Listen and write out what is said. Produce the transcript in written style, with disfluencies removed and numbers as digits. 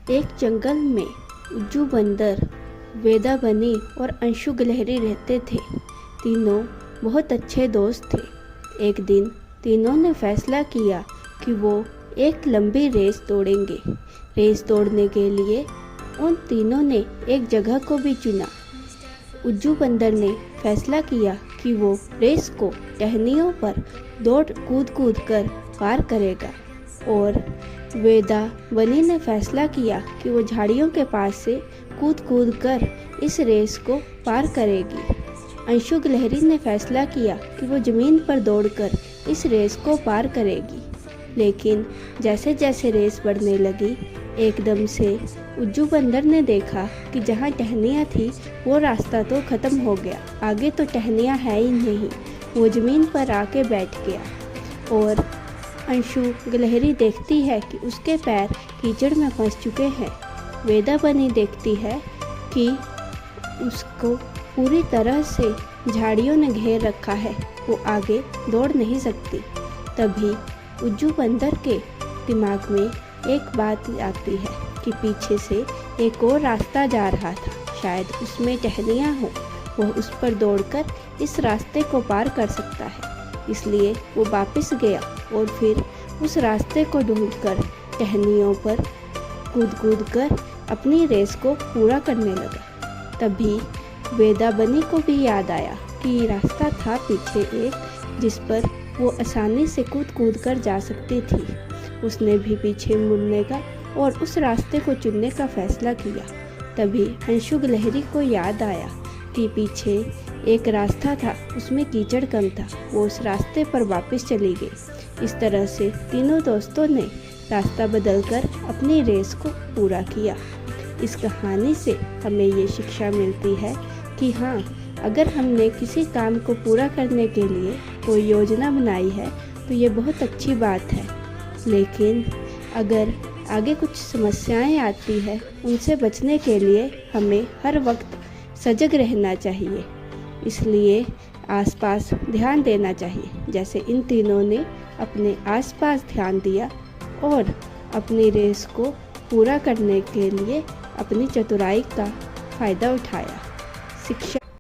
एक जंगल में उज्जू बंदर, वेदा बनी और अंशु गिलहरी रहते थे। तीनों बहुत अच्छे दोस्त थे। एक दिन तीनों ने फैसला किया कि वो एक लंबी रेस दौड़ेंगे। रेस दौड़ने के लिए उन तीनों ने एक जगह को भी चुना। उज्जू बंदर ने फैसला किया कि वो रेस को टहनियों पर दौड़ कूद कूद कर पार करेगा और वेदा बनी ने फैसला किया कि वो झाड़ियों के पास से कूद कूद कर इस रेस को पार करेगी। अंशु गिलहरी ने फैसला किया कि वो ज़मीन पर दौड़कर इस रेस को पार करेगी। लेकिन जैसे जैसे रेस बढ़ने लगी, एकदम से उज्जू बंदर ने देखा कि जहाँ टहनियाँ थी वो रास्ता तो ख़त्म हो गया, आगे तो टहनियाँ है ही नहीं। वो ज़मीन पर आके बैठ गया और अंशु गिलहरी देखती है कि उसके पैर कीचड़ में फंस चुके हैं। वेदा बनी देखती है कि उसको पूरी तरह से झाड़ियों ने घेर रखा है, वो आगे दौड़ नहीं सकती। तभी उज्जू बंदर के दिमाग में एक बात आती है कि पीछे से एक और रास्ता जा रहा था, शायद उसमें टहनियाँ हो, वो उस पर दौड़कर इस रास्ते को पार कर सकता है। इसलिए वो वापस गया और फिर उस रास्ते को ढूंढकर टहनियों पर कूद कूद कर अपनी रेस को पूरा करने लगा। तभी वेदा बनी को भी याद आया कि रास्ता था पीछे एक, जिस पर वो आसानी से कूद कूद कर जा सकती थी। उसने भी पीछे मुड़ने का और उस रास्ते को चुनने का फैसला किया। तभी अंशु गिलहरी को याद आया कि पीछे एक रास्ता था, उसमें कीचड़ कम था। वो उस रास्ते पर वापस चली गई। इस तरह से तीनों दोस्तों ने रास्ता बदलकर अपनी रेस को पूरा किया। इस कहानी से हमें ये शिक्षा मिलती है कि हाँ, अगर हमने किसी काम को पूरा करने के लिए कोई योजना बनाई है तो ये बहुत अच्छी बात है, लेकिन अगर आगे कुछ समस्याएं आती है, उनसे बचने के लिए हमें हर वक्त सजग रहना चाहिए। इसलिए आसपास ध्यान देना चाहिए। जैसे इन तीनों ने अपने आसपास ध्यान दिया और अपनी रेस को पूरा करने के लिए अपनी चतुराई का फ़ायदा उठाया। शिक्षा